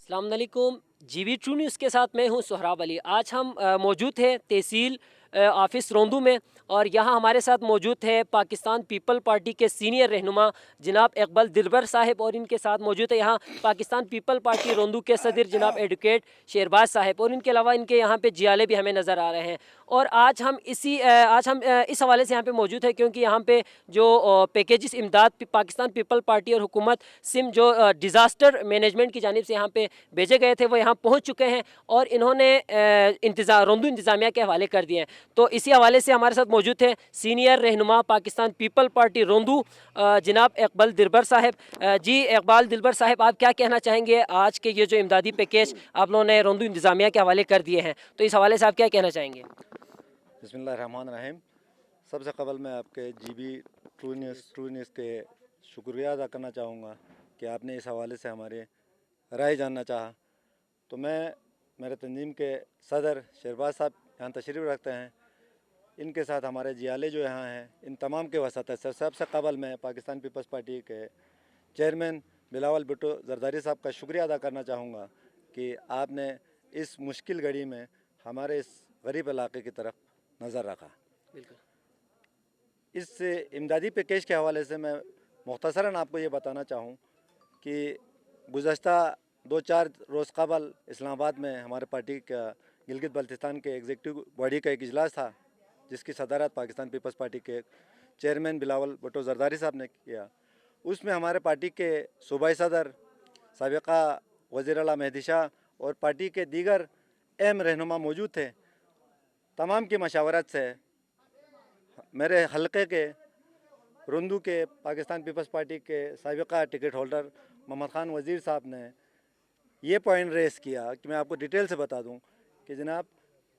अस्सलाम वालेकुम। जीवी ट्रू न्यूज़ के साथ मैं हूं सोहराब अली। आज हम मौजूद हैं तहसील ऑफिस रोंदू में, और यहाँ हमारे साथ मौजूद है पाकिस्तान पीपल पार्टी के सीनियर रहनुमा जनाब इकबाल दिलबर साहब, और इनके साथ मौजूद है यहाँ पाकिस्तान पीपल पार्टी रोंदू के सदर जनाब एडवोकेट शहरबाज साहब, और इनके अलावा इनके यहाँ पे जियाले भी हमें नज़र आ रहे हैं। और आज हम इस हवाले से यहाँ पे मौजूद है क्योंकि यहाँ पे जो पैकेजेस इमदाद पाकिस्तान पीपल पार्टी और हुकूमत सिम जो डिज़ास्टर मैनेजमेंट की जानिब से यहाँ पे भेजे गए थे वो यहाँ पहुँच चुके हैं, और इन्होंने रोंदू इंतज़ामिया के हवाले कर दिए हैं। तो इसी हवाले से हमारे साथ मौजूद है सीनियर रहनुमा पाकिस्तान पीपल पार्टी रोंदू जनाब इकबाल दिलबर साहब। जी इकबाल दिलबर साहब, आप क्या कहना चाहेंगे आज के ये जो इमदादी पैकेज आप लोगों ने रोंदू इंतज़ामिया के हवाले कर दिए हैं, तो इस हवाले से आप क्या कहना चाहेंगे? बिस्मिल्लाहिर्रहमानिर्रहीम। सबसे कबल मैं आपके जीबी ट्रू न्यूज़ के शुक्रिया अदा करना चाहूँगा कि आपने इस हवाले से हमारे राय जानना चाहा। तो मैं मेरे तंजीम के सदर शहरबाज साहब यहाँ तशरीफ़ रखते हैं, इनके साथ हमारे जियाले जो यहाँ हैं, इन तमाम के वसत है। सबसे कबल मैं पाकिस्तान पीपल्स पार्टी के चेयरमैन बिलावल भुट्टो जरदारी साहब का शुक्रिया अदा करना चाहूँगा कि आपने इस मुश्किल घड़ी में हमारे इस गरीब इलाके की तरफ नज़र रखा। इस इमदादी पैकेज के हवाले से मैं मुख्तसरन आपको ये बताना चाहूँ कि गुज़श्ता 2-4 रोज़ कबल इस्लामाबाद में हमारे पार्टी का गिलगित बल्तिस्तान के एग्जीक्यूटिव बॉडी का एक इजलास था, जिसकी सदारत पाकिस्तान पीपल्स पार्टी के चेयरमैन बिलावल भुट्टो जरदारी साहब ने किया। उसमें हमारे पार्टी के सूबाई सदर साबिक़ा वज़ीर आला मेहदी शाह और पार्टी के दीगर अहम रहनुमा मौजूद थे। तमाम की मशावरत से मेरे हलक़े के रोंदू के पाकिस्तान पीपल्स पार्टी के साबिक़ा टिकट होल्डर मोहम्मद ख़ान वज़ीर साहब ने ये पॉइंट रेस किया कि मैं आपको डिटेल से बता दूं कि जनाब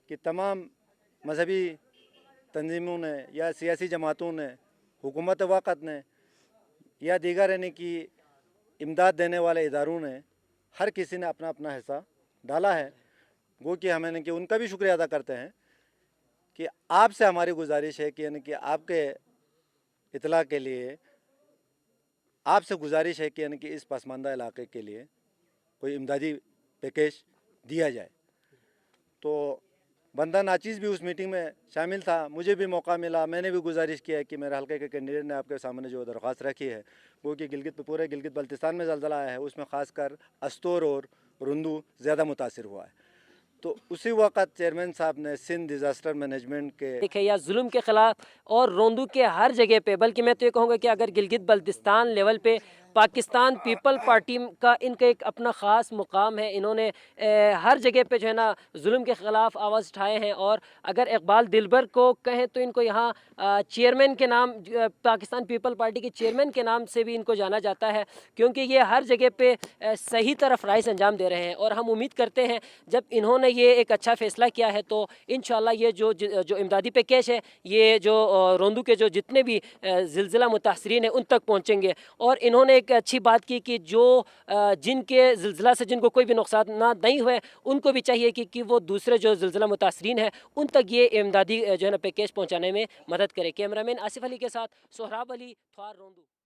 कि तमाम मजहबी तंजीमों ने या सियासी जमातों ने, हुकूमत वक़्त ने या दीगर यानी कि इमदाद देने वाले इदारों ने, हर किसी ने अपना अपना हिस्सा डाला है। गो कि हमें कि उनका भी शुक्रिया अदा करते हैं कि आपसे हमारी गुजारिश है कि यानी कि आपके इतला के लिए आपसे गुजारिश है कि यानी कि इस पसमानदा इलाके के लिए कोई इमदादी पैकेज दिया जाए। तो बंदा नाचीज़ भी उस मीटिंग में शामिल था, मुझे भी मौका मिला, मैंने भी गुजारिश किया है कि मेरे हल्के के कैंडिडेट ने आपके सामने जो दरख्वास्त रखी है वो कि पूरे गिलगित बल्तिस्तान में ज़लज़ला आया है, उसमें ख़ासकर अस्तोर और रुंदू ज़्यादा मुतासिर हुआ है। तो उसी वक़्त चेयरमैन साहब ने सिंध डिज़ास्टर मैनेजमेंट के देखे या जुल्म के ख़िलाफ़ और रोंदू के हर जगह पे, बल्कि मैं तो ये कहूँगा कि अगर गिलगित बल्तिस्तान लेवल पे पाकिस्तान पीपल पार्टी का इनका एक अपना ख़ास मुकाम है। इन्होंने हर जगह पे जो है ना जुल्म के ख़िलाफ़ आवाज़ उठाए हैं, और अगर इकबाल दिलबर को कहें तो इनको यहाँ चेयरमैन के नाम, पाकिस्तान पीपल पार्टी के चेयरमैन के नाम से भी इनको जाना जाता है, क्योंकि ये हर जगह पे सही तरफ राइस अंजाम दे रहे हैं। और हम उम्मीद करते हैं जब इन्होंने ये एक अच्छा फ़ैसला किया है तो इंशाल्लाह ये जो इमदादी पैकेज है ये जो रोंदू के जो जितने भी ज़िलज़िला मुतासरीन हैं उन तक पहुँचेंगे। और इन्होंने एक अच्छी बात की कि जो जिनके ज़िलज़िला से जिनको कोई भी नुकसान ना नहीं हुए उनको भी चाहिए कि वो दूसरे जो ज़िलज़िला मुतासरीन हैं उन तक ये इमदादी जो है ना पैकेज पहुँचाने में मदद करे। कैमरामैन आसिफ अली के साथ सोहराब अली, थार रोंदू।